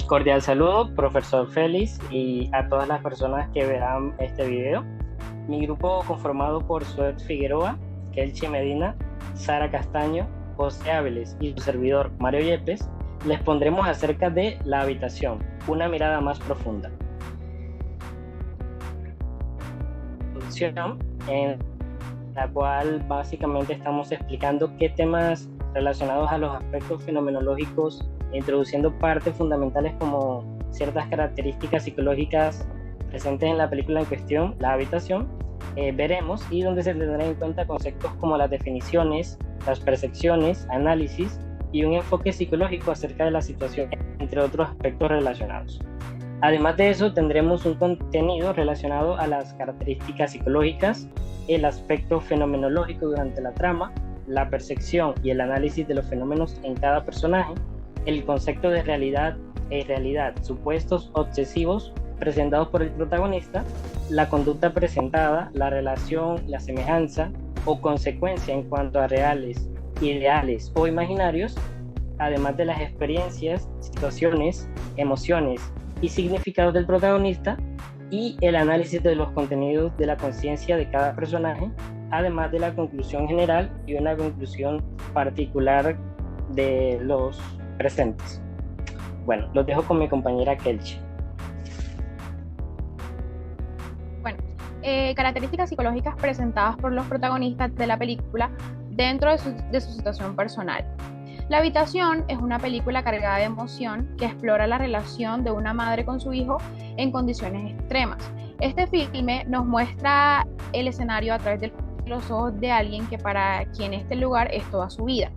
Cordial saludo, profesor Félix, y a todas las personas que verán este video. Mi grupo, conformado por Suet Figueroa, Kelchi Medina, Sara Castaño, José Áviles y su servidor Mario Yepes, les pondremos acerca de la habitación, una mirada más profunda. En la cual básicamente estamos explicando qué temas relacionados a los aspectos fenomenológicos, introduciendo partes fundamentales como ciertas características psicológicas presentes en la película en cuestión, La Habitación, veremos, y donde se tendrán en cuenta conceptos como las definiciones, las percepciones, análisis y un enfoque psicológico acerca de la situación, entre otros aspectos relacionados. Además de eso, tendremos un contenido relacionado a las características psicológicas, el aspecto fenomenológico durante la trama, la percepción y el análisis de los fenómenos en cada personaje, el concepto de realidad e irrealidad, supuestos obsesivos presentados por el protagonista, la conducta presentada, la relación, la semejanza o consecuencia en cuanto a reales, ideales o imaginarios, además de las experiencias, situaciones, emociones y significados del protagonista, y el análisis de los contenidos de la conciencia de cada personaje, además de la conclusión general y una conclusión particular de los presentes. Bueno, los dejo con mi compañera Kelchi. Bueno, características psicológicas presentadas por los protagonistas de la película dentro de su situación personal. La Habitación es una película cargada de emoción que explora la relación de una madre con su hijo en condiciones extremas. Este filme nos muestra el escenario a través de los ojos de alguien que para quien este lugar es toda su vida,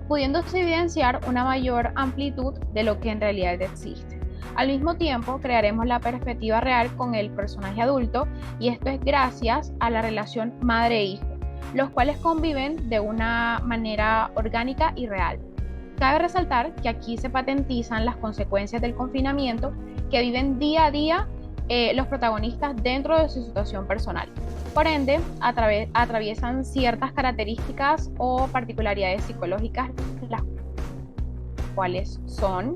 pudiéndose evidenciar una mayor amplitud de lo que en realidad existe. Al mismo tiempo, crearemos la perspectiva real con el personaje adulto, y esto es gracias a la relación madre-hijo, los cuales conviven de una manera orgánica y real. Cabe resaltar que aquí se patentizan las consecuencias del confinamiento que viven día a día los protagonistas dentro de su situación personal. Por ende, atraviesan ciertas características o particularidades psicológicas, las cuales son...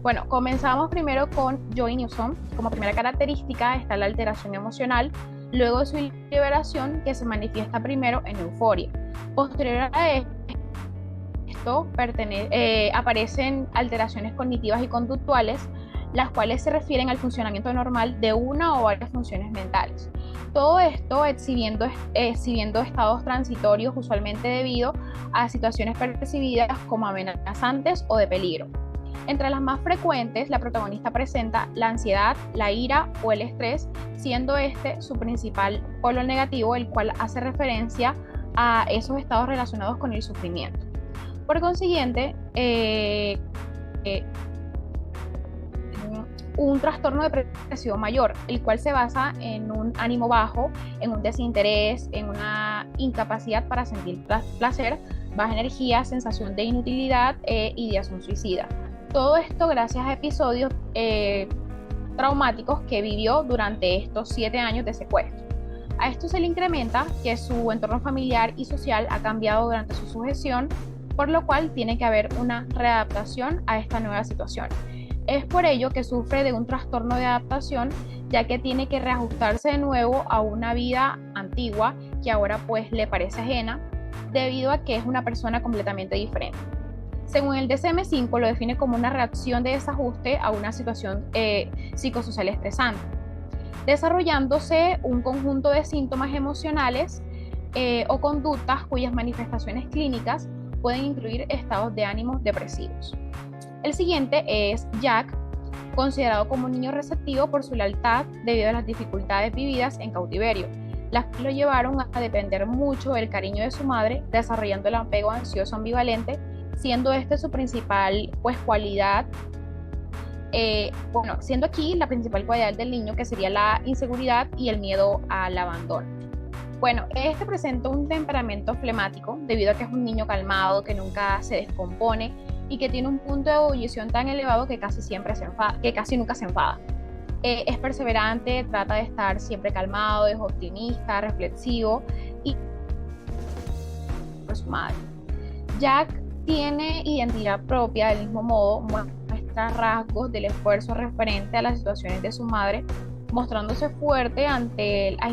Bueno, comenzamos primero con Joey Newsom. Como primera característica está la alteración emocional, luego de su liberación, que se manifiesta primero en euforia. Posterior a esto, aparecen alteraciones cognitivas y conductuales, las cuales se refieren al funcionamiento normal de una o varias funciones mentales. Todo esto exhibiendo estados transitorios, usualmente debido a situaciones percibidas como amenazantes o de peligro. Entre las más frecuentes, la protagonista presenta la ansiedad, la ira o el estrés, siendo este su principal polo negativo, el cual hace referencia a esos estados relacionados con el sufrimiento. Por consiguiente, un trastorno depresivo mayor, el cual se basa en un ánimo bajo, en un desinterés, en una incapacidad para sentir placer, baja energía, sensación de inutilidad e ideación suicida. Todo esto gracias a episodios traumáticos que vivió durante estos 7 años de secuestro. A esto se le incrementa que su entorno familiar y social ha cambiado durante su sujeción, por lo cual tiene que haber una readaptación a esta nueva situación. Es por ello que sufre de un trastorno de adaptación, ya que tiene que reajustarse de nuevo a una vida antigua que ahora pues le parece ajena, debido a que es una persona completamente diferente. Según el DSM-5, lo define como una reacción de desajuste a una situación psicosocial estresante, desarrollándose un conjunto de síntomas emocionales o conductas cuyas manifestaciones clínicas pueden incluir estados de ánimo depresivos. El siguiente es Jack, considerado como un niño receptivo por su lealtad debido a las dificultades vividas en cautiverio, las que lo llevaron a depender mucho del cariño de su madre, desarrollando el apego ansioso ambivalente, siendo este su principal cualidad, siendo aquí la principal cualidad del niño, que sería la inseguridad y el miedo al abandono. Bueno, este presenta un temperamento flemático debido a que es un niño calmado, que nunca se descompone y que tiene un punto de ebullición tan elevado que casi nunca se enfada. Es perseverante, trata de estar siempre calmado, es optimista, reflexivo y por su madre. Jack tiene identidad propia, del mismo modo muestra rasgos del esfuerzo referente a las situaciones de su madre, mostrándose fuerte ante las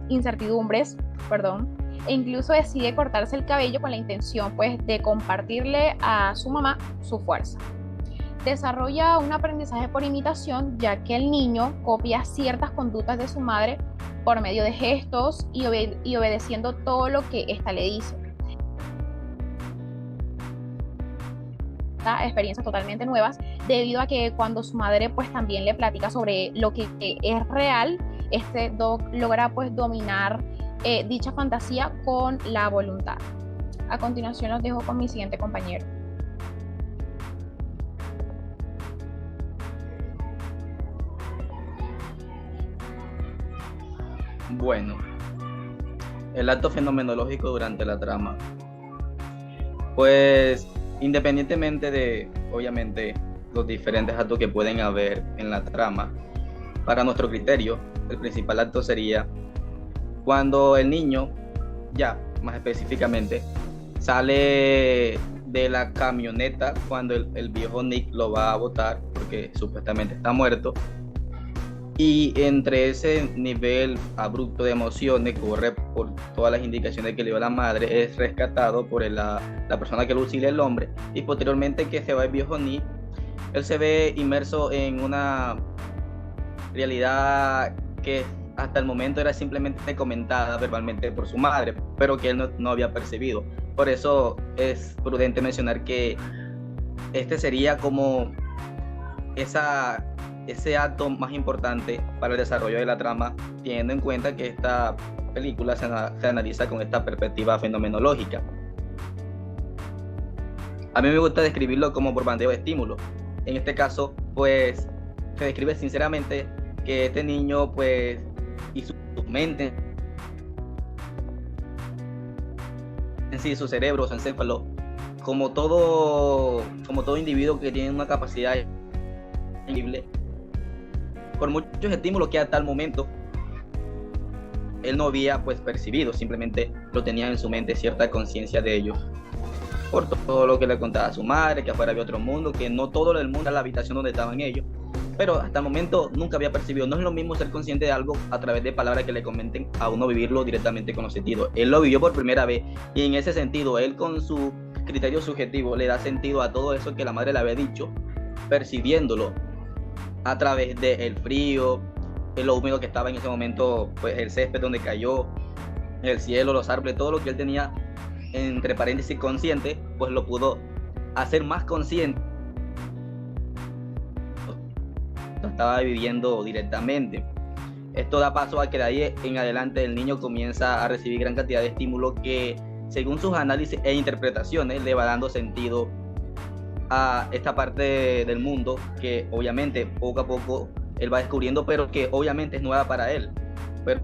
incertidumbres, perdón, e incluso decide cortarse el cabello con la intención, pues, de compartirle a su mamá su fuerza. Desarrolla un aprendizaje por imitación, ya que el niño copia ciertas conductas de su madre por medio de gestos y obedeciendo todo lo que ésta le dice. Experiencias totalmente nuevas, debido a que cuando su madre pues también le platica sobre lo que es real, este Doc logra pues dominar dicha fantasía con la voluntad. A continuación los dejo con mi siguiente compañero. Bueno, el acto fenomenológico durante la trama. Pues, independientemente de, obviamente, los diferentes actos que pueden haber en la trama, para nuestro criterio, el principal acto sería cuando el niño, ya más específicamente, sale de la camioneta cuando el viejo Nick lo va a botar porque supuestamente está muerto. Y entre ese nivel abrupto de emociones, corre por todas las indicaciones que le dio la madre, es rescatado por la persona que lo auxilia, el hombre, y posteriormente que se va el viejo Nick, él se ve inmerso en una realidad que hasta el momento era simplemente comentada verbalmente por su madre, pero que él no había percibido. Por eso es prudente mencionar que este sería como ese acto más importante para el desarrollo de la trama, teniendo en cuenta que esta película se analiza con esta perspectiva fenomenológica. A mí me gusta describirlo como por bandeo de estímulo. En este caso, pues, se describe sinceramente que este niño, pues, y su mente en sí, su cerebro, su encéfalo, como todo individuo que tiene una capacidad increíble, por muchos estímulos que hasta el momento él no había pues percibido, simplemente lo tenía en su mente cierta conciencia de ellos, por todo lo que le contaba a su madre, que afuera había otro mundo, que no todo el mundo era la habitación donde estaban ellos, pero hasta el momento nunca había percibido. No es lo mismo ser consciente de algo a través de palabras que le comenten a uno vivirlo directamente con los sentidos. Él lo vivió por primera vez y en ese sentido él, con su criterio subjetivo, le da sentido a todo eso que la madre le había dicho, percibiéndolo a través del frío, lo húmedo que estaba en ese momento, pues el césped donde cayó, el cielo, los árboles, todo lo que él tenía entre paréntesis consciente, pues lo pudo hacer más consciente. Lo estaba viviendo directamente. Esto da paso a que de ahí en adelante el niño comienza a recibir gran cantidad de estímulos que, según sus análisis e interpretaciones, le va dando sentido a esta parte del mundo que obviamente poco a poco él va descubriendo, pero que obviamente es nueva para él, pero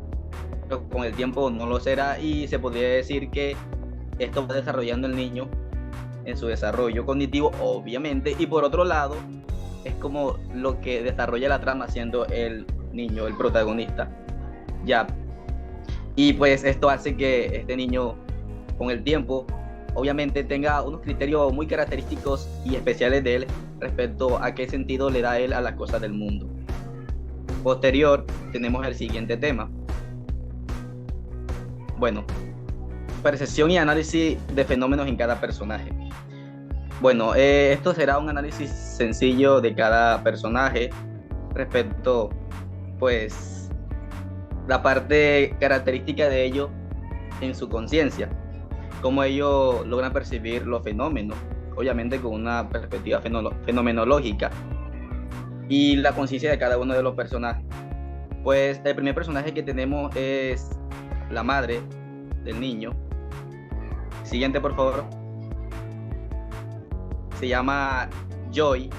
con el tiempo no lo será, y se podría decir que esto va desarrollando el niño en su desarrollo cognitivo, obviamente, y por otro lado es como lo que desarrolla la trama siendo el niño el protagonista, ya. Y pues esto hace que este niño con el tiempo obviamente tenga unos criterios muy característicos y especiales de él respecto a qué sentido le da él a las cosas del mundo. Posterior tenemos el siguiente tema. Bueno, percepción y análisis de fenómenos en cada personaje. Bueno, esto será un análisis sencillo de cada personaje respecto, pues, la parte característica de ellos en su conciencia, cómo ellos logran percibir los fenómenos, obviamente con una perspectiva fenomenológica, y la conciencia de cada uno de los personajes. Pues el primer personaje que tenemos es la madre del niño. Siguiente, por favor. Se llama Joy.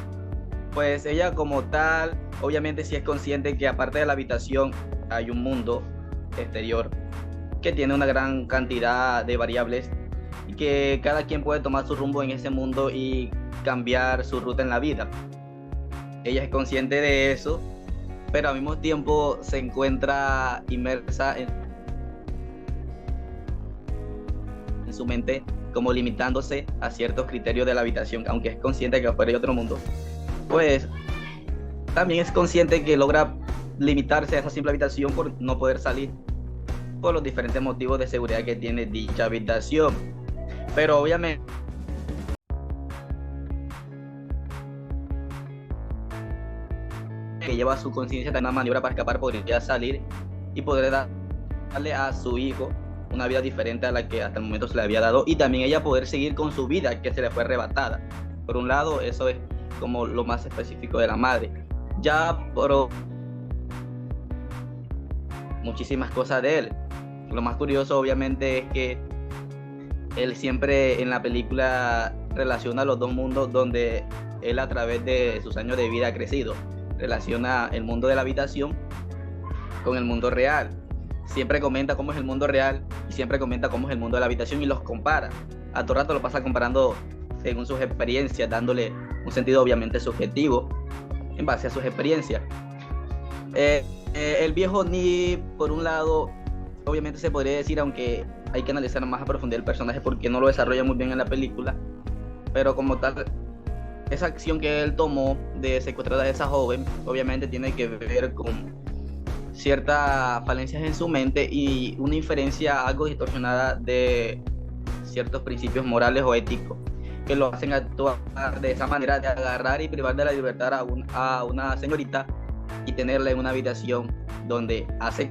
Pues ella como tal, obviamente sí es consciente que aparte de la habitación hay un mundo exterior que tiene una gran cantidad de variables y que cada quien puede tomar su rumbo en ese mundo y cambiar su ruta en la vida. Ella es consciente de eso, pero al mismo tiempo se encuentra inmersa en su mente como limitándose a ciertos criterios de la habitación, aunque es consciente que afuera hay otro mundo, pues también es consciente que logra limitarse a esa simple habitación por no poder salir por los diferentes motivos de seguridad que tiene dicha habitación. Pero obviamente que lleva su conciencia de una maniobra para escapar, podría salir y poder darle a su hijo una vida diferente a la que hasta el momento se le había dado, y también ella poder seguir con su vida que se le fue arrebatada. Por un lado, eso es como lo más específico de la madre. Ya por muchísimas cosas de él. Lo más curioso obviamente es que él siempre en la película relaciona los dos mundos donde él a través de sus años de vida ha crecido. Relaciona el mundo de la habitación con el mundo real. Siempre comenta cómo es el mundo real y siempre comenta cómo es el mundo de la habitación y los compara. A todo rato lo pasa comparando según sus experiencias, dándole un sentido obviamente subjetivo en base a sus experiencias. El viejo Ni, por un lado, obviamente se podría decir, aunque hay que analizar más a profundidad el personaje porque no lo desarrolla muy bien en la película, pero como tal, esa acción que él tomó de secuestrar a esa joven obviamente tiene que ver con ciertas falencias en su mente y una inferencia algo distorsionada de ciertos principios morales o éticos que lo hacen actuar de esa manera, de agarrar y privar de la libertad a una señorita y tenerla en una habitación donde hace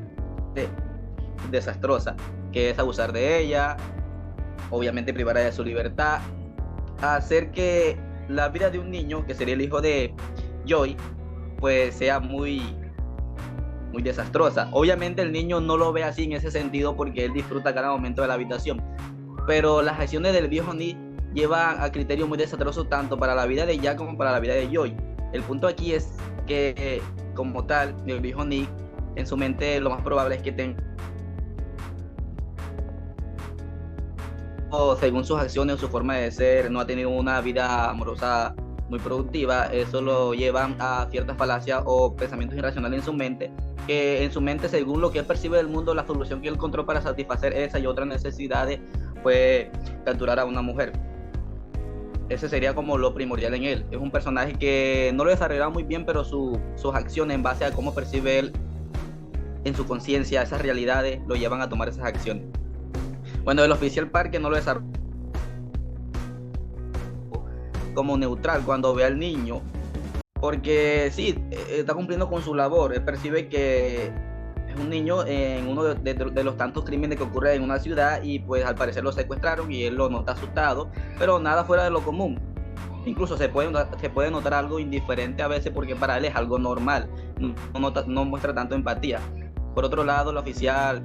desastrosa, que es abusar de ella, obviamente privarla de su libertad, hacer que la vida de un niño, que sería el hijo de Joy, pues sea muy desastrosa. Obviamente el niño no lo ve así en ese sentido porque él disfruta cada momento de la habitación, pero las acciones del viejo Ni llevan a criterios muy desastrosos tanto para la vida de Jack como para la vida de Joy. El punto aquí es que como tal, el viejo Ni en su mente lo más probable es que tenga, o según sus acciones o su forma de ser, no ha tenido una vida amorosa muy productiva. Eso lo lleva a ciertas falacias o pensamientos irracionales en su mente, que en su mente, según lo que él percibe del mundo, la solución que él encontró para satisfacer esa y otras necesidades fue capturar a una mujer. Ese sería como lo primordial en él. Es un personaje que no lo desarrolla muy bien, pero sus acciones en base a cómo percibe él en su conciencia esas realidades lo llevan a tomar esas acciones. Bueno, el oficial Parker no lo desarrolla como neutral cuando ve al niño, porque sí, está cumpliendo con su labor. Él percibe que es un niño en uno de los tantos crímenes que ocurren en una ciudad y pues al parecer lo secuestraron y él lo nota asustado, pero nada fuera de lo común. Incluso se puede notar algo indiferente a veces porque para él es algo normal, no muestra tanto empatía. Por otro lado, la oficial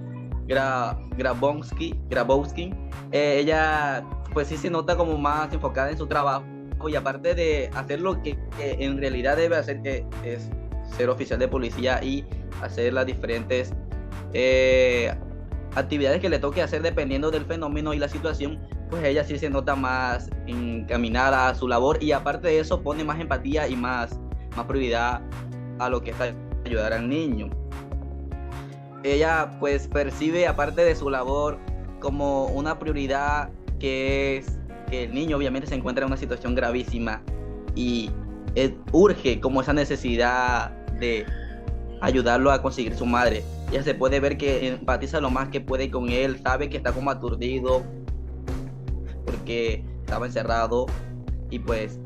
Grabowski, ella pues sí se nota como más enfocada en su trabajo, y aparte de hacer lo que en realidad debe hacer, que es ser oficial de policía y hacer las diferentes actividades que le toque hacer dependiendo del fenómeno y la situación, pues ella sí se nota más encaminada a su labor, y aparte de eso pone más empatía y más prioridad a lo que es ayudar al niño. Ella pues percibe, aparte de su labor, como una prioridad que es que el niño obviamente se encuentra en una situación gravísima y urge como esa necesidad de ayudarlo a conseguir su madre. Ella se puede ver que empatiza lo más que puede con él, sabe que está como aturdido porque estaba encerrado, y pues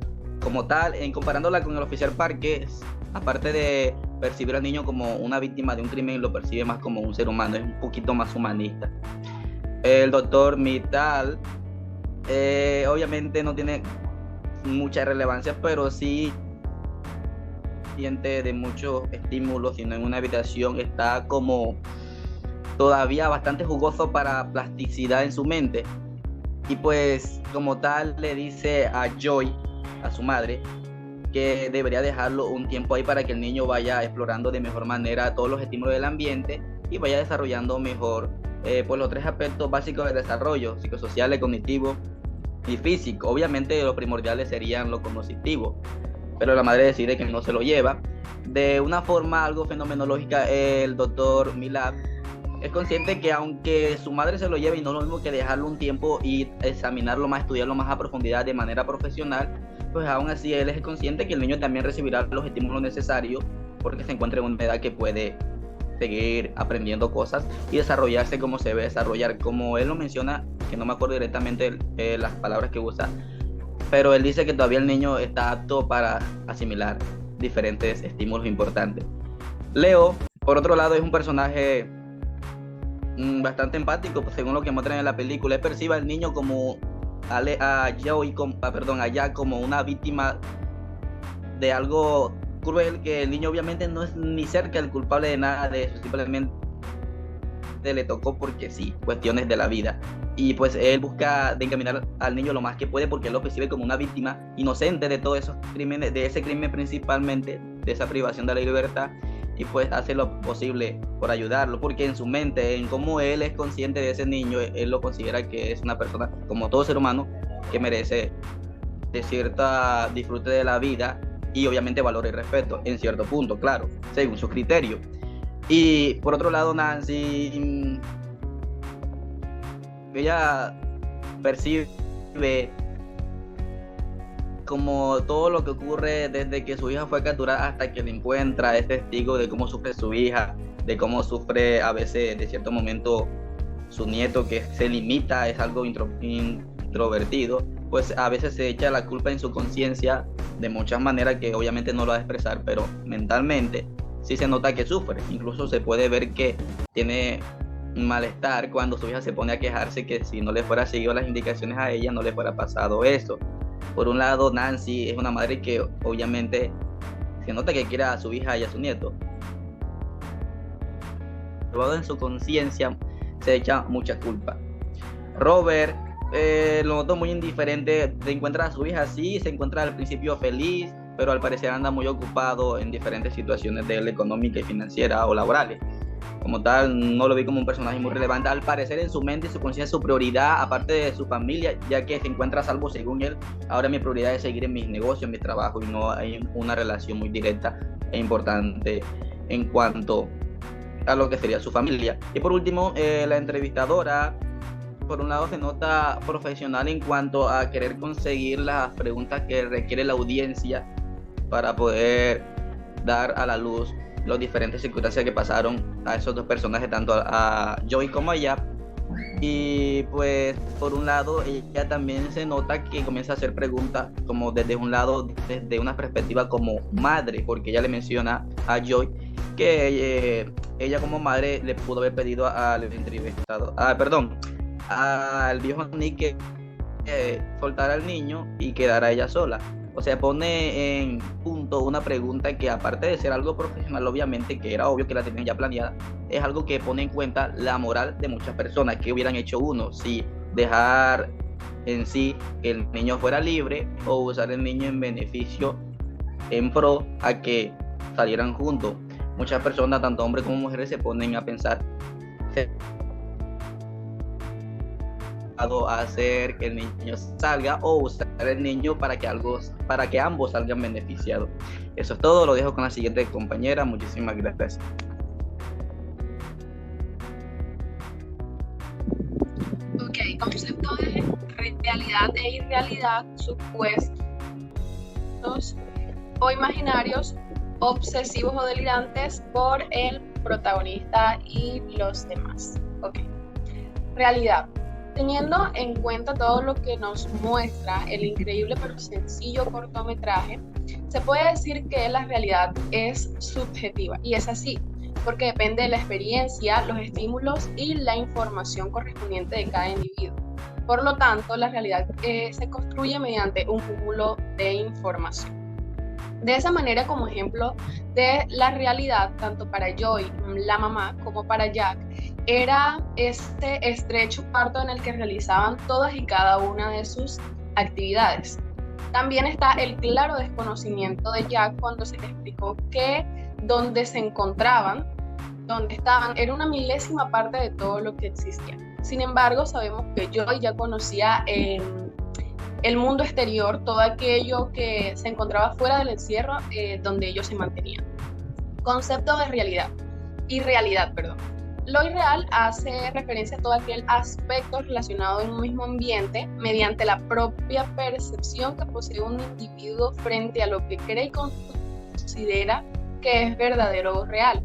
como tal, en comparándola con el oficial Parker, aparte de percibir al niño como una víctima de un crimen, lo percibe más como un ser humano, es un poquito más humanista. El doctor Mittal obviamente no tiene mucha relevancia, pero sí siente de muchos estímulos, sino en una habitación está como todavía bastante jugoso para plasticidad en su mente, y pues como tal le dice a Joy, a su madre, que debería dejarlo un tiempo ahí para que el niño vaya explorando de mejor manera todos los estímulos del ambiente y vaya desarrollando mejor pues los tres aspectos básicos del desarrollo: psicosocial, cognitivo y físico. Obviamente los primordiales serían lo cognitivo, pero la madre decide que no se lo lleva. De una forma algo fenomenológica, el doctor Milab es consciente que aunque su madre se lo lleve y no es lo mismo que dejarlo un tiempo y examinarlo más, estudiarlo más a profundidad de manera profesional, pues aún así él es consciente que el niño también recibirá los estímulos necesarios porque se encuentra en una edad que puede seguir aprendiendo cosas y desarrollarse como se debe desarrollar, como él lo menciona, que no me acuerdo directamente las palabras que usa, pero él dice que todavía el niño está apto para asimilar diferentes estímulos importantes. Leo, por otro lado, es un personaje bastante empático, según lo que muestran en la película. Él percibe al niño como a Jack como una víctima de algo cruel, que el niño obviamente no es ni cerca el culpable de nada de eso, simplemente le tocó porque sí, cuestiones de la vida. Y pues él busca de encaminar al niño lo más que puede porque él lo percibe como una víctima inocente de todos esos crímenes, de ese crimen principalmente, de esa privación de la libertad, y pues hace lo posible por ayudarlo, porque en su mente, en cómo él es consciente de ese niño, él lo considera que es una persona, como todo ser humano, que merece de cierta disfrute de la vida y obviamente valor y respeto, en cierto punto, claro, según su criterio. Y por otro lado, Nancy, ella percibe como todo lo que ocurre desde que su hija fue capturada hasta que la encuentra, es testigo de cómo sufre su hija, de cómo sufre a veces de cierto momento su nieto, que se limita, es algo introvertido, pues a veces se echa la culpa en su conciencia de muchas maneras que obviamente no lo va a expresar, pero mentalmente sí se nota que sufre. Incluso se puede ver que tiene malestar cuando su hija se pone a quejarse que si no le fuera seguido las indicaciones a ella no le fuera pasado eso. Por un lado, Nancy es una madre que obviamente se nota que quiere a su hija y a su nieto. Pero en su conciencia se echa mucha culpa. Robert lo noto muy indiferente, se encuentra a su hija así, se encuentra al principio feliz, pero al parecer anda muy ocupado en diferentes situaciones de él, económica y financiera o laborales. Como tal, no lo vi como un personaje muy relevante. Al parecer, en su mente y su conciencia, su prioridad, aparte de su familia, ya que se encuentra a salvo según él, ahora mi prioridad es seguir en mis negocios, en mi trabajo, y no hay una relación muy directa e importante en cuanto a lo que sería su familia. Y por último, la entrevistadora, por un lado se nota profesional en cuanto a querer conseguir las preguntas que requiere la audiencia para poder dar a la luz las diferentes circunstancias que pasaron a esos dos personajes, tanto a Joy como a Jack. Y pues por un lado ella también se nota que comienza a hacer preguntas como desde un lado, desde una perspectiva como madre, porque ella le menciona a Joy que ella como madre le pudo haber pedido al entrevistado, al viejo Nick que soltara al niño y quedara ella sola. O sea, pone en punto una pregunta que, aparte de ser algo profesional, obviamente, que era obvio que la tenían ya planeada, es algo que pone en cuenta la moral de muchas personas. ¿Qué hubieran hecho uno? Si dejar en sí que el niño fuera libre o usar el niño en beneficio, en pro a que salieran juntos. Muchas personas, tanto hombres como mujeres, se ponen a pensar a hacer que el niño salga o usar el niño para que ambos salgan beneficiados. Eso es todo, lo dejo con la siguiente compañera. Muchísimas gracias. Ok, concepto de realidad e irrealidad, supuestos o imaginarios, obsesivos o delirantes por el protagonista y los demás. Ok, realidad. Teniendo en cuenta todo lo que nos muestra el increíble pero sencillo cortometraje, se puede decir que la realidad es subjetiva, y es así, porque depende de la experiencia, los estímulos y la información correspondiente de cada individuo. Por lo tanto, la realidad se construye mediante un cúmulo de información. De esa manera, como ejemplo de la realidad, tanto para Joy, la mamá, como para Jack, era este estrecho cuarto en el que realizaban todas y cada una de sus actividades. También está el claro desconocimiento de Jack cuando se le explicó que donde se encontraban, donde estaban, era una milésima parte de todo lo que existía. Sin embargo, sabemos que Joy ya conocía el mundo exterior, todo aquello que se encontraba fuera del encierro donde ellos se mantenían. Concepto de realidad, irrealidad, perdón. Lo irreal hace referencia a todo aquel aspecto relacionado en un mismo ambiente mediante la propia percepción que posee un individuo frente a lo que cree y considera que es verdadero o real.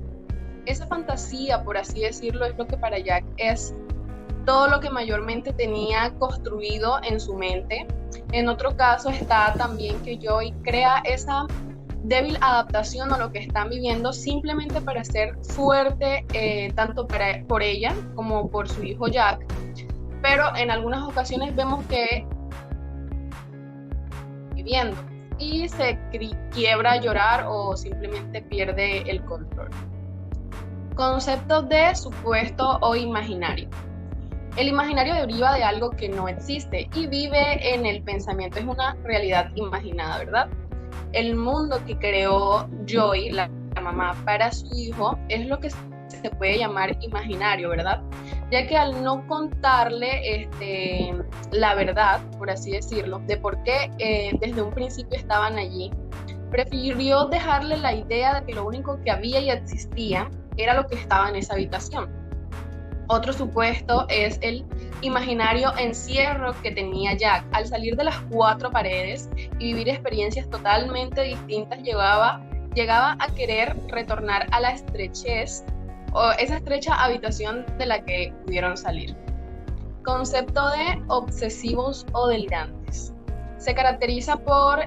Esa fantasía, por así decirlo, es lo que para Jack es todo lo que mayormente tenía construido en su mente. En otro caso está también que Joy crea esa débil adaptación a lo que están viviendo simplemente para ser fuerte, tanto por ella como por su hijo Jack, pero en algunas ocasiones vemos que viviendo y se quiebra a llorar o simplemente pierde el control. Conceptos de supuesto o imaginario. El imaginario deriva de algo que no existe y vive en el pensamiento, es una realidad imaginada, ¿verdad? El mundo que creó Joy, la mamá, para su hijo es lo que se puede llamar imaginario, ¿verdad? Ya que al no contarle la verdad, por así decirlo, de por qué desde un principio estaban allí, prefirió dejarle la idea de que lo único que había y existía era lo que estaba en esa habitación. Otro supuesto es el imaginario encierro que tenía Jack. Al salir de las 4 paredes y vivir experiencias totalmente distintas, llegaba a querer retornar a la estrechez o esa estrecha habitación de la que pudieron salir. Concepto de obsesivos o delirantes. Se caracteriza por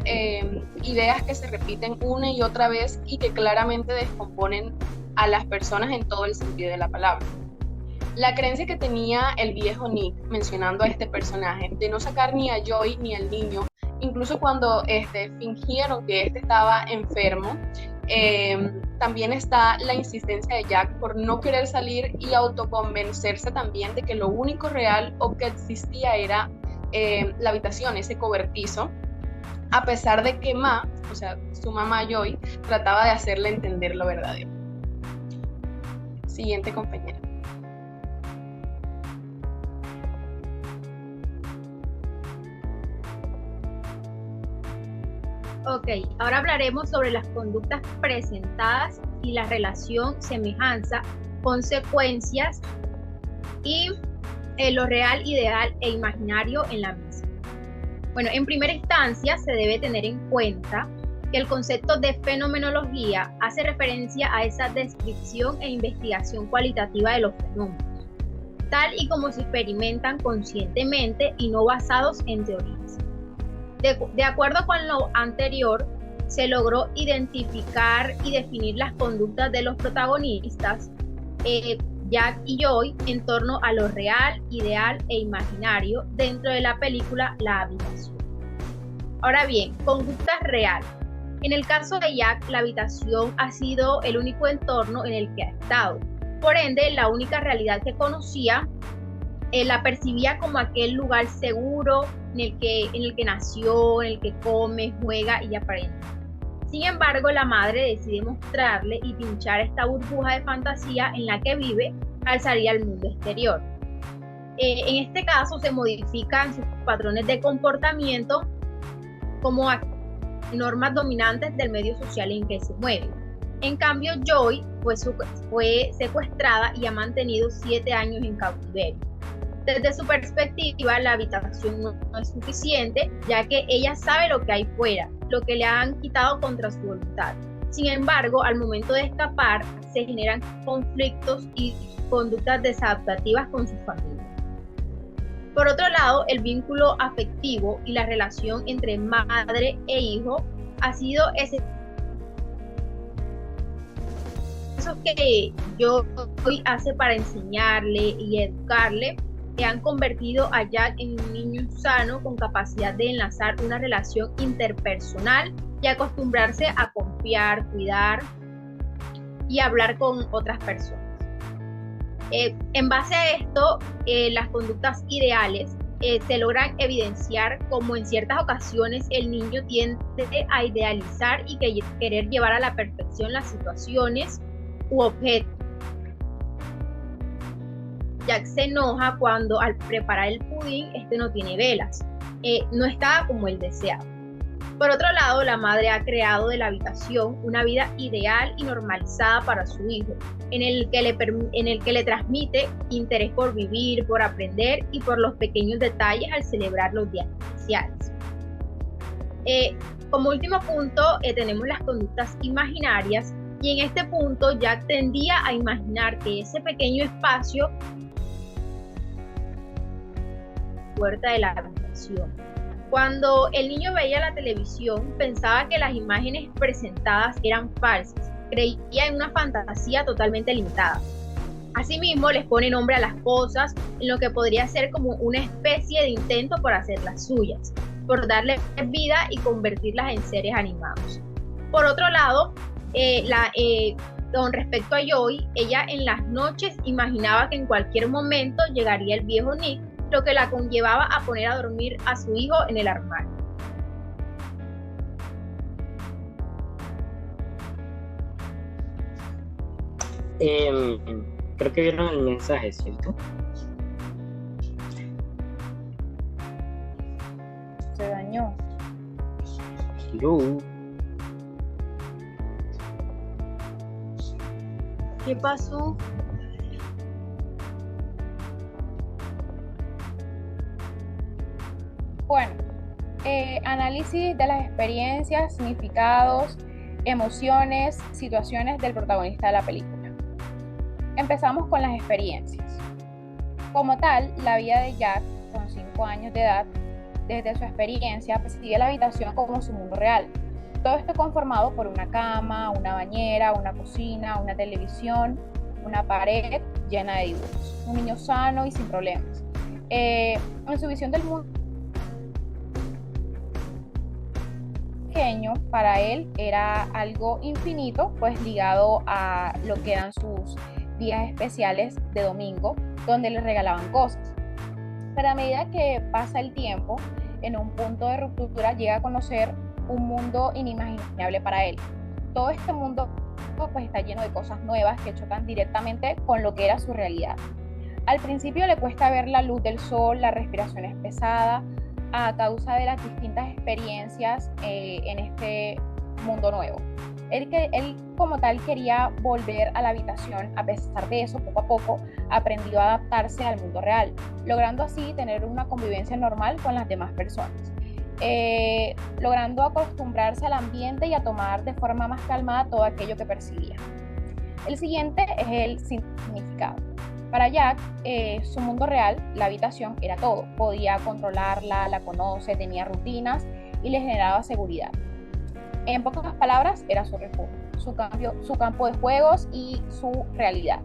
ideas que se repiten una y otra vez y que claramente descomponen a las personas en todo el sentido de la palabra. La creencia que tenía el viejo Nick, mencionando a este personaje, de no sacar ni a Joy ni al niño, incluso cuando fingieron que estaba enfermo, también está la insistencia de Jack por no querer salir y autoconvencerse también de que lo único real o que existía era la habitación, ese cobertizo, a pesar de que su mamá Joy, trataba de hacerle entender lo verdadero. Siguiente compañera. Ok, ahora hablaremos sobre las conductas presentadas y la relación, semejanza, consecuencias y lo real, ideal e imaginario en la misma. Bueno, en primera instancia se debe tener en cuenta que el concepto de fenomenología hace referencia a esa descripción e investigación cualitativa de los fenómenos, tal y como se experimentan conscientemente y no basados en teorías. De acuerdo con lo anterior, se logró identificar y definir las conductas de los protagonistas, Jack y Joy, en torno a lo real, ideal e imaginario dentro de la película La habitación. Ahora bien, conductas reales. En el caso de Jack, la habitación ha sido el único entorno en el que ha estado. Por ende, la única realidad que conocía, la percibía como aquel lugar seguro en el que nació, en el que come, juega y aprende. Sin embargo, la madre decide mostrarle y pinchar esta burbuja de fantasía en la que vive al salir al mundo exterior. En este caso se modifican sus patrones de comportamiento como normas dominantes del medio social en que se mueve. En cambio, Joy fue secuestrada y ha mantenido 7 años en cautiverio. Desde su perspectiva, la habitación no es suficiente, ya que ella sabe lo que hay fuera, lo que le han quitado contra su voluntad. Sin embargo, al momento de escapar, se generan conflictos y conductas desadaptativas con su familia. Por otro lado, el vínculo afectivo y la relación entre madre e hijo ha sido eso que Joy hace para enseñarle y educarle, que han convertido a Jack en un niño sano con capacidad de enlazar una relación interpersonal y acostumbrarse a confiar, cuidar y hablar con otras personas. En base a esto, las conductas ideales se logran evidenciar como en ciertas ocasiones el niño tiende a idealizar y querer llevar a la perfección las situaciones u objetos. Jack se enoja cuando al preparar el pudín no tiene velas, no estaba como él deseaba. Por otro lado, la madre ha creado de la habitación una vida ideal y normalizada para su hijo, en el que le transmite interés por vivir, por aprender y por los pequeños detalles al celebrar los días especiales. Como último punto, tenemos las conductas imaginarias, y en este punto Jack tendía a imaginar que ese pequeño espacio puerta de la habitación. Cuando el niño veía la televisión, pensaba que las imágenes presentadas eran falsas, creía en una fantasía totalmente limitada. Asimismo, les pone nombre a las cosas, en lo que podría ser como una especie de intento por hacerlas suyas, por darle vida y convertirlas en seres animados. Por otro lado, con respecto a Joy, ella en las noches imaginaba que en cualquier momento llegaría el viejo Nick, lo que la conllevaba a poner a dormir a su hijo en el armario. Creo que vieron el mensaje, ¿cierto? Se dañó. Yo. ¿Qué pasó? Bueno, análisis de las experiencias, significados, emociones, situaciones del protagonista de la película. Empezamos con las experiencias. Como tal, la vida de Jack, con 5 años de edad, desde su experiencia, percibía la habitación como su mundo real. Todo esto conformado por una cama, una bañera, una cocina, una televisión, una pared llena de dibujos. Un niño sano y sin problemas. En su visión del mundo pequeño, para él era algo infinito, pues ligado a lo que eran sus días especiales de domingo, donde le regalaban cosas. Pero a medida que pasa el tiempo, en un punto de ruptura llega a conocer un mundo inimaginable para él. Todo este mundo pues está lleno de cosas nuevas que chocan directamente con lo que era su realidad. Al principio le cuesta ver la luz del sol, la respiración es pesada, a causa de las distintas experiencias en este mundo nuevo. Él como tal quería volver a la habitación. A pesar de eso, poco a poco aprendió a adaptarse al mundo real, logrando así tener una convivencia normal con las demás personas, logrando acostumbrarse al ambiente y a tomar de forma más calmada todo aquello que percibía. El siguiente es el significado. Para Jack, su mundo real, la habitación, era todo. Podía controlarla, la conoce, tenía rutinas y le generaba seguridad. En pocas palabras, era su refugio, su campo de juegos y su realidad.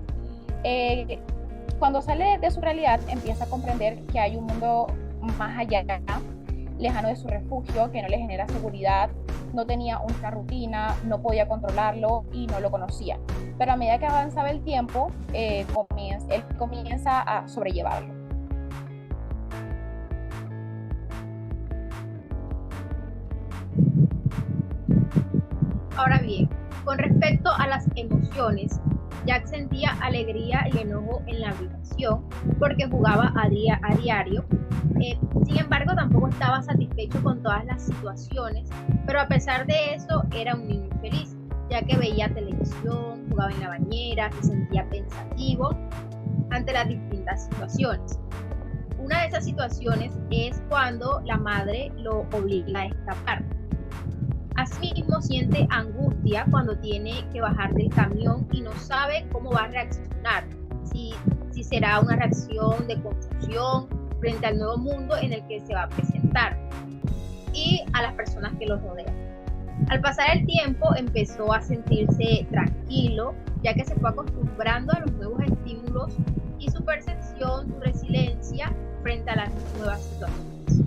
Cuando sale de su realidad, empieza a comprender que hay un mundo más allá, lejano de su refugio, que no le genera seguridad, no tenía una rutina, no podía controlarlo y no lo conocía. Pero a medida que avanzaba el tiempo, él comienza a sobrellevarlo. Ahora bien, con respecto a las emociones, Jack sentía alegría y enojo en la habitación porque jugaba a diario. Sin embargo, tampoco estaba satisfecho con todas las situaciones, pero a pesar de eso era un niño feliz, ya que veía televisión, jugaba en la bañera, se sentía pensativo ante las distintas situaciones. Una de esas situaciones es cuando la madre lo obliga a escapar. Asimismo, siente angustia cuando tiene que bajar del camión y no sabe cómo va a reaccionar, si será una reacción de confusión frente al nuevo mundo en el que se va a presentar y a las personas que lo rodean. Al pasar el tiempo empezó a sentirse tranquilo, ya que se fue acostumbrando a los nuevos estímulos y su percepción, su resiliencia frente a las nuevas situaciones.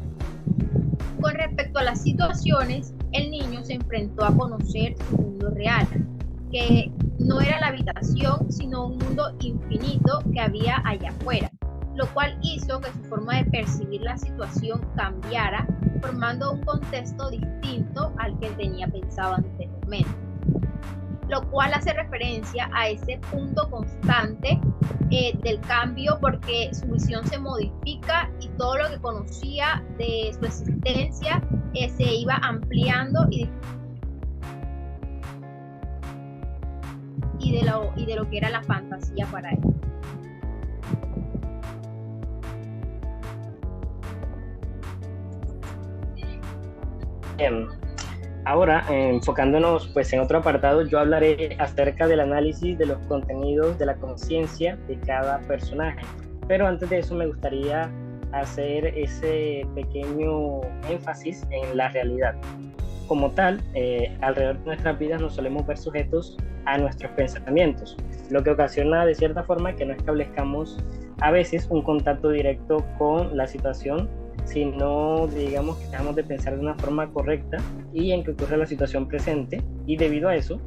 Con respecto a las situaciones, el niño se enfrentó a conocer su mundo real, que no era la habitación, sino un mundo infinito que había allá afuera, lo cual hizo que su forma de percibir la situación cambiara, formando un contexto distinto al que él tenía pensado anteriormente, lo cual hace referencia a ese punto constante del cambio, porque su visión se modifica y todo lo que conocía de su existencia se iba ampliando y de lo que era la fantasía para él. Bien. Ahora, enfocándonos pues en otro apartado, yo hablaré acerca del análisis de los contenidos de la conciencia de cada personaje. Pero antes de eso me gustaría hacer ese pequeño énfasis en la realidad. Como tal, alrededor de nuestras vidas nos solemos ver sujetos a nuestros pensamientos, lo que ocasiona de cierta forma que no establezcamos a veces un contacto directo con la situación, sino digamos que dejamos de pensar de una forma correcta y en que ocurre la situación presente, y debido a eso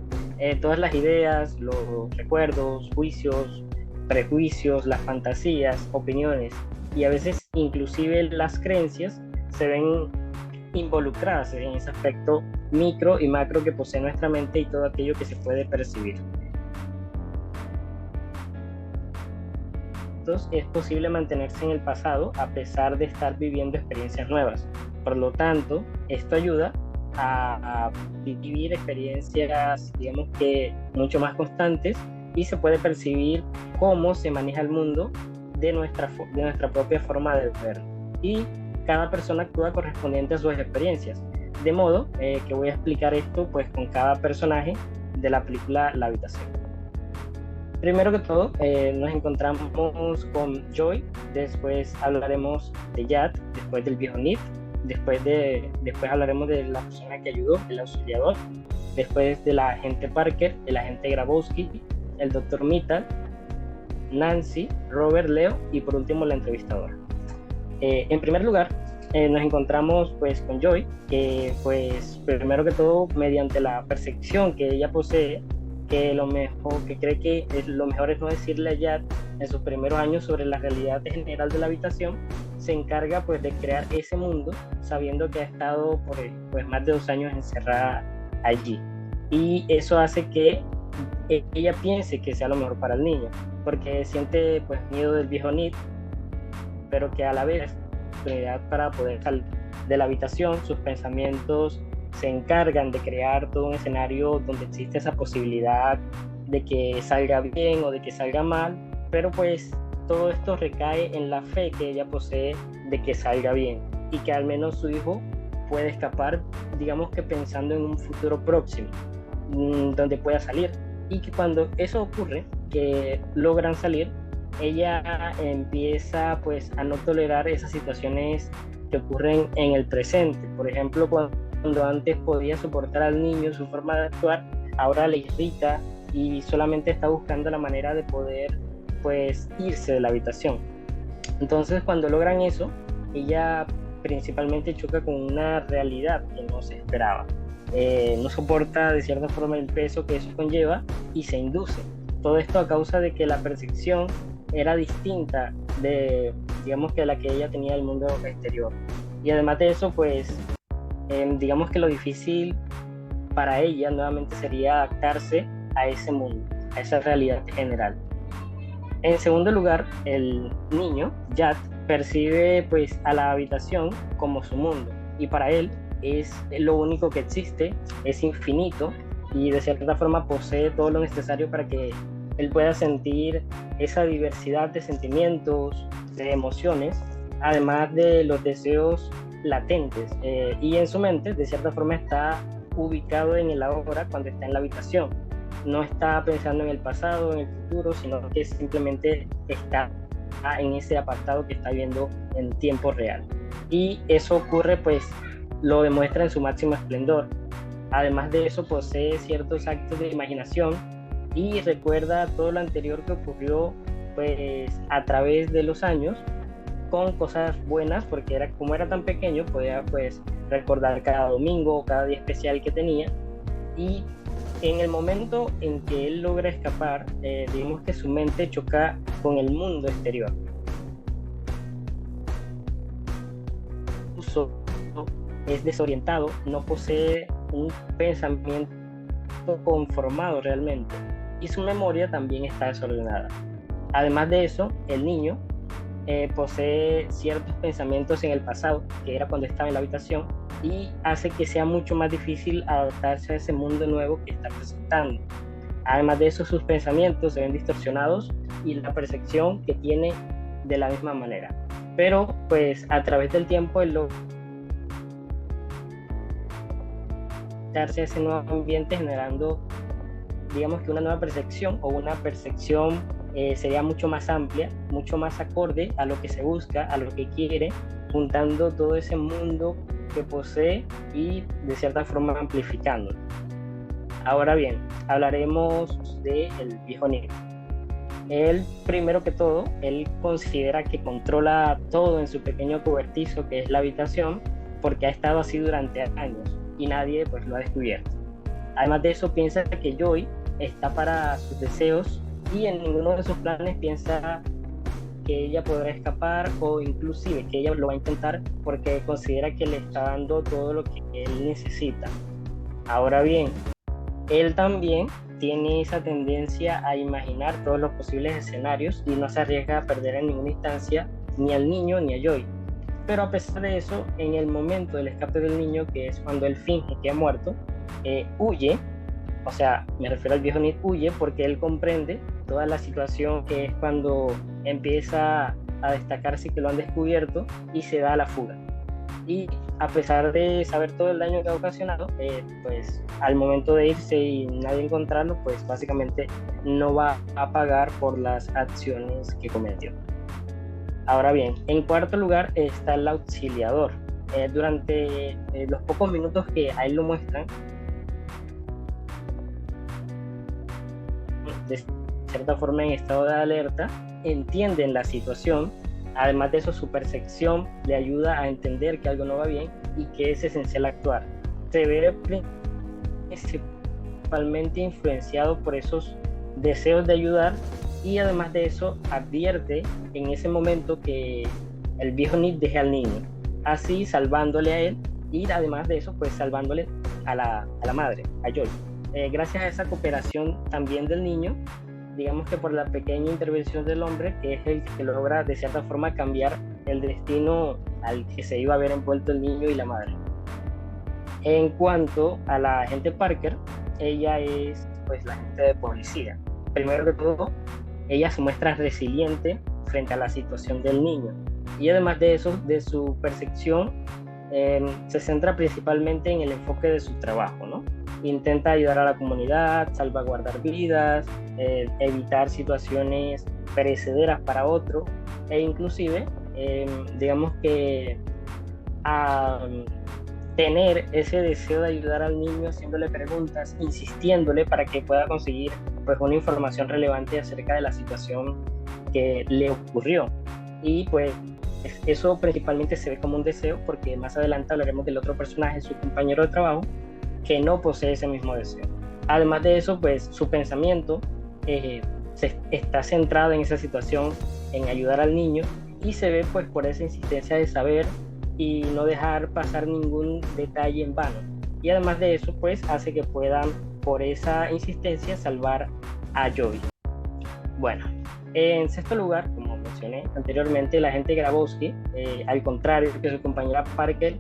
todas las ideas, los recuerdos, juicios, prejuicios, las fantasías, opiniones y a veces inclusive las creencias se ven involucradas en ese aspecto micro y macro que posee nuestra mente y todo aquello que se puede percibir. Es posible mantenerse en el pasado a pesar de estar viviendo experiencias nuevas. Por lo tanto, esto ayuda a vivir experiencias, digamos que mucho más constantes, y se puede percibir cómo se maneja el mundo de nuestra propia forma de ver. Y cada persona actúa correspondiente a sus experiencias. De modo que voy a explicar esto pues con cada personaje de la película La Habitación. Primero que todo, nos encontramos con Joy, después hablaremos de Jad, después del viejo Nick, después hablaremos de la persona que ayudó, el auxiliador, después de la agente Parker, el agente Grabowski, el doctor Mittal, Nancy, Robert, Leo y por último la entrevistadora. En primer lugar, nos encontramos pues con Joy, que pues primero que todo, mediante la percepción que ella posee, que cree que lo mejor es no decirle a Jad en sus primeros años sobre la realidad general de la habitación, se encarga pues de crear ese mundo sabiendo que ha estado por pues más de 2 años encerrada allí, y eso hace que ella piense que sea lo mejor para el niño, porque siente pues miedo del viejo Nick, pero que a la vez oportunidad para poder salir de la habitación. Sus pensamientos se encargan de crear todo un escenario donde existe esa posibilidad de que salga bien o de que salga mal, pero pues todo esto recae en la fe que ella posee de que salga bien y que al menos su hijo puede escapar, digamos que pensando en un futuro próximo donde pueda salir, y que cuando eso ocurre, que logran salir, ella empieza pues a no tolerar esas situaciones que ocurren en el presente. Por ejemplo, cuando antes podía soportar al niño su forma de actuar, ahora le irrita y solamente está buscando la manera de poder pues irse de la habitación. Entonces cuando logran eso, ella principalmente choca con una realidad que no se esperaba. No soporta de cierta forma el peso que eso conlleva y se induce. Todo esto a causa de que la percepción era distinta de, digamos, que la que ella tenía del mundo exterior. Y además de eso, pues, digamos que lo difícil para ella nuevamente sería adaptarse a ese mundo, a esa realidad general. En segundo lugar, el niño, Jad, percibe pues a la habitación como su mundo, y para él es lo único que existe, es infinito, y de cierta forma posee todo lo necesario para que él pueda sentir esa diversidad de sentimientos, de emociones, además de los deseos latentes, y en su mente de cierta forma está ubicado en el ahora cuando está en la habitación. No está pensando en el pasado, en el futuro, sino que simplemente está en ese apartado que está viendo en tiempo real. Y eso ocurre, pues, lo demuestra en su máximo esplendor. Además de eso, posee ciertos actos de imaginación y recuerda todo lo anterior que ocurrió, pues, a través de los años, con cosas buenas, porque como era tan pequeño, podía pues recordar cada domingo o cada día especial que tenía. Y en el momento en que él logra escapar, digamos que su mente choca con el mundo exterior. Es desorientado, no posee un pensamiento conformado realmente, y su memoria también está desordenada. Además de eso, el niño posee ciertos pensamientos en el pasado, que era cuando estaba en la habitación, y hace que sea mucho más difícil adaptarse a ese mundo nuevo que está presentando. Además de eso, sus pensamientos se ven distorsionados y la percepción que tiene de la misma manera. Pero pues a través del tiempo él logra adaptarse a ese nuevo ambiente, generando, digamos que una nueva percepción, o una percepción sería mucho más amplia, mucho más acorde a lo que se busca, a lo que quiere, juntando todo ese mundo que posee y de cierta forma amplificándolo. Ahora bien, hablaremos del viejo Nick. Él, primero que todo, él considera que controla todo en su pequeño cobertizo que es la habitación, porque ha estado así durante años y nadie pues lo ha descubierto. Además de eso, piensa que Joy está para sus deseos y en ninguno de sus planes piensa que ella podrá escapar, o inclusive que ella lo va a intentar, porque considera que le está dando todo lo que él necesita. Ahora bien, él también tiene esa tendencia a imaginar todos los posibles escenarios y no se arriesga a perder en ninguna instancia ni al niño ni a Joy. Pero a pesar de eso, en el momento del escape del niño, que es cuando él finge que ha muerto, huye. O sea, me refiero al viejo Nick, huye porque él comprende toda la situación, que es cuando empieza a destacarse que lo han descubierto y se da a la fuga. Y a pesar de saber todo el daño que ha ocasionado, pues al momento de irse y nadie encontrarlo, pues básicamente no va a pagar por las acciones que cometió. Ahora bien, en cuarto lugar está el auxiliador. Durante los pocos minutos que a él lo muestran, de cierta forma en estado de alerta, entienden la situación. Además de eso, su percepción le ayuda a entender que algo no va bien y que es esencial actuar. Se ve principalmente influenciado por esos deseos de ayudar, y además de eso advierte en ese momento que el viejo Nick deje al niño, así salvándole a él, y además de eso pues salvándole a la madre, a Joy. Gracias a esa cooperación también del niño, digamos que por la pequeña intervención del hombre, que es el que logra de cierta forma cambiar el destino al que se iba a ver envuelto el niño y la madre. En cuanto a la agente Parker, ella es pues la agente de policía. Primero que todo, ella se muestra resiliente frente a la situación del niño, y además de eso, de su percepción, se centra principalmente en el enfoque de su trabajo, ¿no? Intenta ayudar a la comunidad, salvaguardar vidas, evitar situaciones perecederas para otro, e inclusive, digamos que tener ese deseo de ayudar al niño, haciéndole preguntas, insistiéndole para que pueda conseguir pues una información relevante acerca de la situación que le ocurrió. Y pues eso principalmente se ve como un deseo, porque más adelante hablaremos del otro personaje, su compañero de trabajo, que no posee ese mismo deseo. Además de eso, pues su pensamiento está centrado en esa situación, en ayudar al niño, y se ve pues por esa insistencia de saber y no dejar pasar ningún detalle en vano. Y además de eso, pues hace que puedan, por esa insistencia, salvar a Joy. Bueno, en sexto lugar, como mencioné anteriormente, el agente Grabowski, al contrario que su compañera Parker,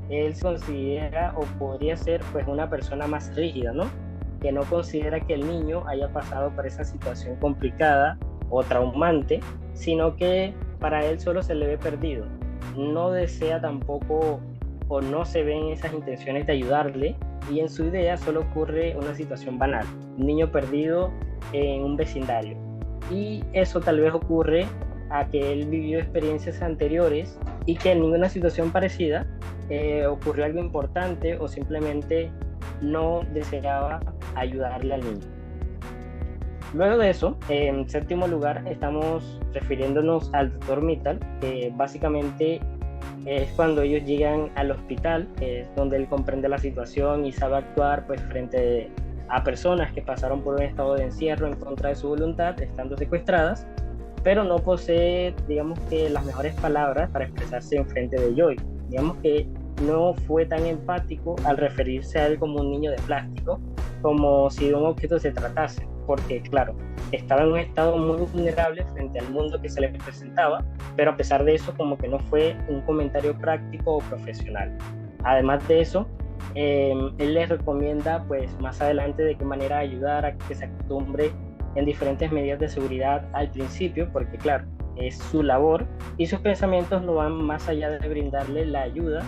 él se considera, o podría ser pues una persona más rígida, ¿no? Que no considera que el niño haya pasado por esa situación complicada o traumante, sino que para él solo se le ve perdido. No desea tampoco, o no se ven esas intenciones de ayudarle, y en su idea solo ocurre una situación banal, un niño perdido en un vecindario. Y eso tal vez ocurre a que él vivió experiencias anteriores y que en ninguna situación parecida ocurrió algo importante, o simplemente no deseaba ayudarle al niño. Luego de eso, en séptimo lugar, estamos refiriéndonos al Dr. Mittal, que básicamente es cuando ellos llegan al hospital, es donde él comprende la situación y sabe actuar pues frente a personas que pasaron por un estado de encierro en contra de su voluntad, estando secuestradas, pero no posee, digamos que, las mejores palabras para expresarse en frente de Joy. Digamos que no fue tan empático al referirse a él como un niño de plástico, como si de un objeto se tratase, porque claro, estaba en un estado muy vulnerable frente al mundo que se le presentaba, pero a pesar de eso como que no fue un comentario práctico o profesional. Además de eso, él les recomienda pues más adelante de qué manera ayudar a que se acostumbre en diferentes medidas de seguridad al principio, porque claro, es su labor y sus pensamientos no van más allá de brindarle la ayuda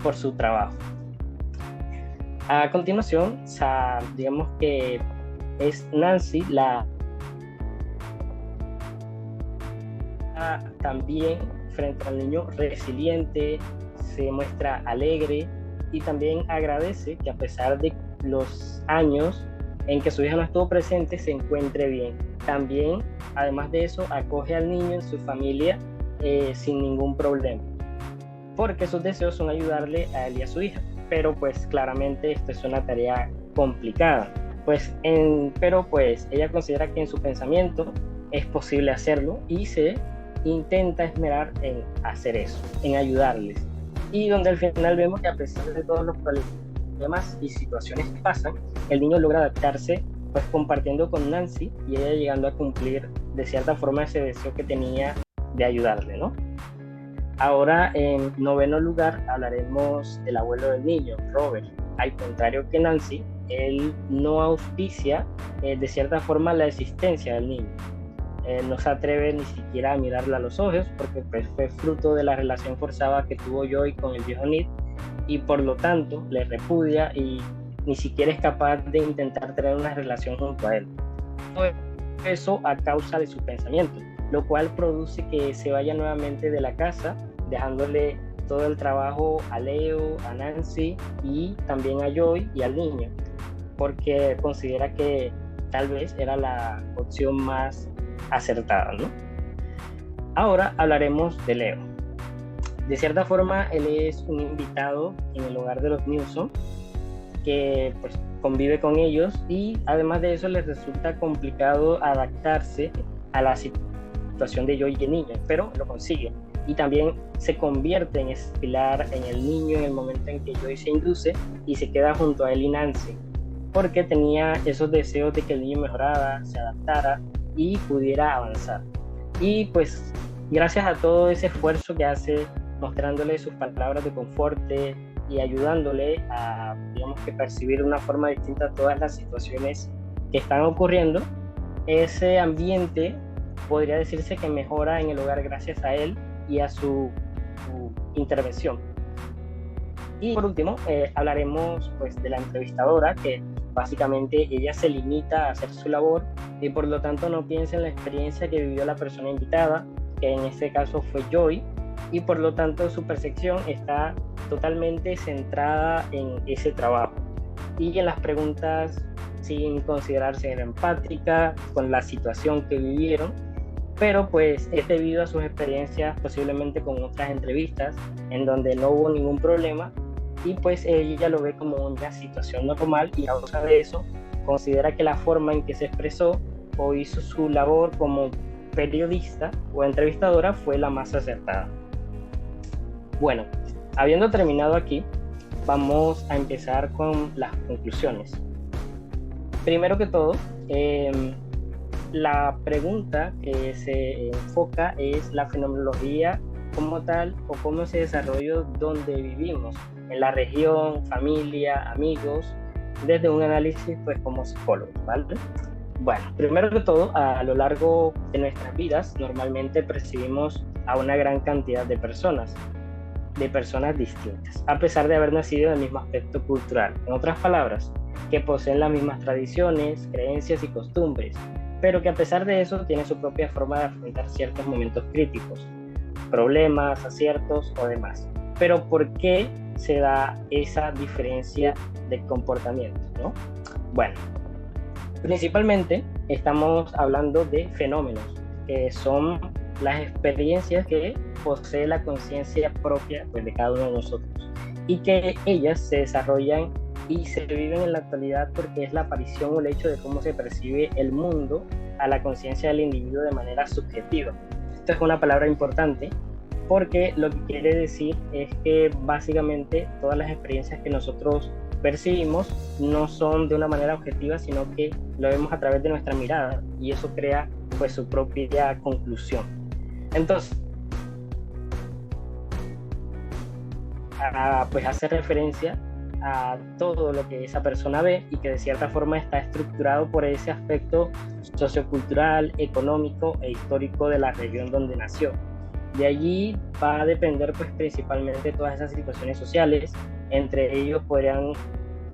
por su trabajo. A continuación, digamos que es Nancy también frente al niño resiliente, se muestra alegre y también agradece que a pesar de los años en que su hija no estuvo presente, se encuentre bien. También, además de eso, acoge al niño en su familia sin ningún problema, porque sus deseos son ayudarle a él y a su hija. Pero pues claramente esto es una tarea complicada, pero pues ella considera que en su pensamiento es posible hacerlo y se intenta esmerar en hacer eso, en ayudarles. Y donde al final vemos que a pesar de todos los problemas y situaciones que pasan, el niño logra adaptarse pues compartiendo con Nancy y ella llegando a cumplir de cierta forma ese deseo que tenía de ayudarle, ¿no? Ahora, en noveno lugar, hablaremos del abuelo del niño, Robert. Al contrario que Nancy, él no auspicia de cierta forma la existencia del niño. No se atreve ni siquiera a mirarle a los ojos porque pues, fue fruto de la relación forzada que tuvo Joy con el viejo Nick y por lo tanto le repudia y ni siquiera es capaz de intentar tener una relación junto a él. Todo eso a causa de su pensamiento, lo cual produce que se vaya nuevamente de la casa, dejándole todo el trabajo a Leo, a Nancy y también a Joy y al niño, porque considera que tal vez era la opción más acertada, ¿no? Ahora hablaremos de Leo. De cierta forma, él es un invitado en el hogar de los Newsom, que pues convive con ellos y además de eso les resulta complicado adaptarse a la situación de Joy y el niño, pero lo consigue. Y también se convierte en ese pilar en el niño en el momento en que Joy se induce y se queda junto a él y Nancy, porque tenía esos deseos de que el niño mejorara, se adaptara y pudiera avanzar. Y pues gracias a todo ese esfuerzo que hace, mostrándole sus palabras de confort y ayudándole a, digamos, que percibir de una forma distinta todas las situaciones que están ocurriendo, ese ambiente podría decirse que mejora en el hogar gracias a él y a su intervención. Y por último, hablaremos pues de la entrevistadora, que básicamente ella se limita a hacer su labor y por lo tanto no piensa en la experiencia que vivió la persona invitada, que en este caso fue Joy, y por lo tanto su percepción está totalmente centrada en ese trabajo y en las preguntas sin considerarse empática con la situación que vivieron, pero pues es debido a sus experiencias posiblemente con otras entrevistas en donde no hubo ningún problema y pues ella lo ve como una situación normal y a causa de eso considera que la forma en que se expresó o hizo su labor como periodista o entrevistadora fue la más acertada. Bueno, habiendo terminado aquí, vamos a empezar con las conclusiones. Primero que todo, la pregunta que se enfoca es la fenomenología como tal o cómo se desarrolló donde vivimos, en la región, familia, amigos, desde un análisis pues como psicólogos, ¿vale? Bueno, primero que todo, a lo largo de nuestras vidas normalmente percibimos a una gran cantidad de personas distintas, a pesar de haber nacido en el mismo aspecto cultural. En otras palabras, que poseen las mismas tradiciones, creencias y costumbres, pero que a pesar de eso tienen su propia forma de afrontar ciertos momentos críticos, problemas, aciertos o demás. Pero ¿por qué se da esa diferencia de comportamiento, ¿no? Bueno, principalmente estamos hablando de fenómenos, que son las experiencias que posee la conciencia propia pues, de cada uno de nosotros y que ellas se desarrollan y se viven en la actualidad porque es la aparición o el hecho de cómo se percibe el mundo a la conciencia del individuo de manera subjetiva. Esto es una palabra importante porque lo que quiere decir es que básicamente todas las experiencias que nosotros percibimos no son de una manera objetiva, sino que lo vemos a través de nuestra mirada y eso crea pues su propia conclusión. Entonces, pues hace referencia a todo lo que esa persona ve y que de cierta forma está estructurado por ese aspecto sociocultural, económico e histórico de la región donde nació. De allí va a depender pues principalmente todas esas situaciones sociales, entre ellos podrían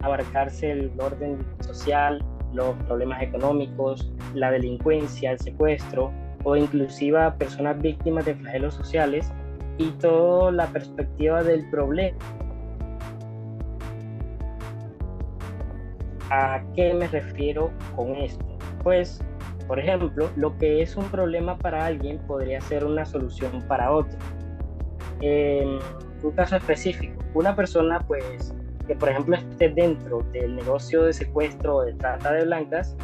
abarcarse el orden social, los problemas económicos, la delincuencia, el secuestro o inclusive a personas víctimas de flagelos sociales y toda la perspectiva del problema. ¿A qué me refiero con esto? Pues, por ejemplo, lo que es un problema para alguien podría ser una solución para otro. En un caso específico, una persona pues que por ejemplo esté dentro del negocio de secuestro o de trata de blancas,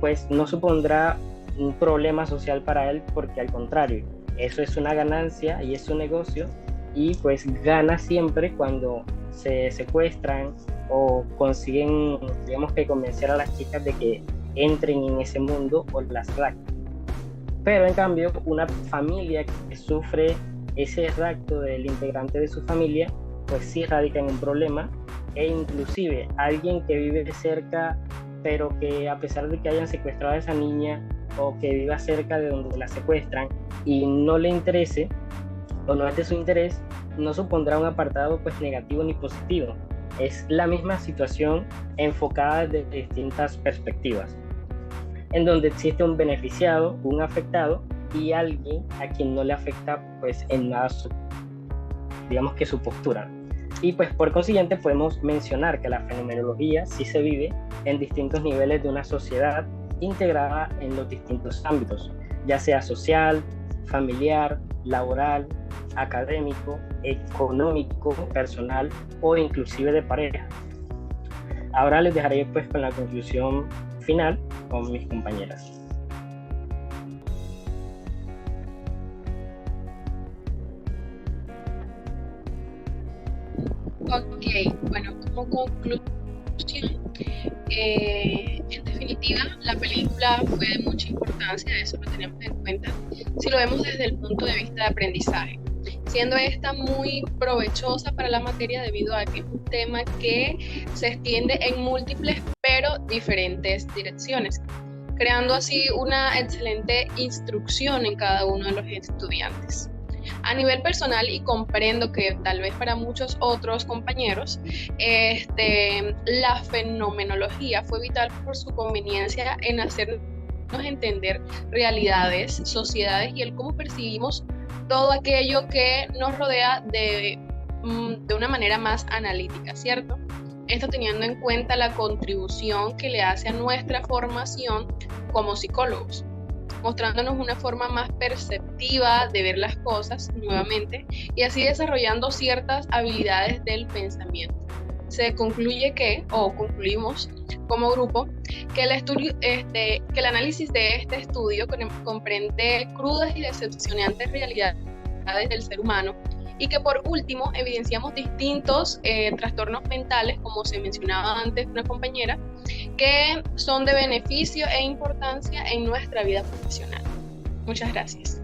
pues no supondrá un problema social para él, porque al contrario, eso es una ganancia y es un negocio, y pues gana siempre cuando se secuestran o consiguen, digamos que convencer a las chicas de que entren en ese mundo o las rapten. Pero en cambio, una familia que sufre ese rapto del integrante de su familia, pues sí radica en un problema, e inclusive alguien que vive cerca, pero que a pesar de que hayan secuestrado a esa niña o que viva cerca de donde la secuestran y no le interese o no es de su interés, no supondrá un apartado pues negativo ni positivo. Es la misma situación enfocada desde distintas perspectivas, en donde existe un beneficiado, un afectado y alguien a quien no le afecta pues en nada digamos que su postura. Y pues por consiguiente podemos mencionar que la fenomenología sí se vive en distintos niveles de una sociedad integrada en los distintos ámbitos, ya sea social, familiar, laboral, académico, económico, personal o inclusive de pareja. Ahora les dejaré pues con la conclusión final con mis compañeras. Ok, bueno, como conclusión, en definitiva, la película fue de mucha importancia, eso lo tenemos en cuenta, si lo vemos desde el punto de vista de aprendizaje, siendo esta muy provechosa para la materia debido a que es un tema que se extiende en múltiples pero diferentes direcciones, creando así una excelente instrucción en cada uno de los estudiantes. A nivel personal, y comprendo que tal vez para muchos otros compañeros, la fenomenología fue vital por su conveniencia en hacernos entender realidades, sociedades y el cómo percibimos todo aquello que nos rodea de una manera más analítica, ¿cierto? Esto teniendo en cuenta la contribución que le hace a nuestra formación como psicólogos, mostrándonos una forma más perceptiva de ver las cosas nuevamente y así desarrollando ciertas habilidades del pensamiento. Se concluye concluimos como grupo que el análisis de este estudio comprende crudas y decepcionantes realidades del ser humano y que por último evidenciamos distintos trastornos mentales, como se mencionaba antes una compañera, que son de beneficio e importancia en nuestra vida profesional. Muchas gracias.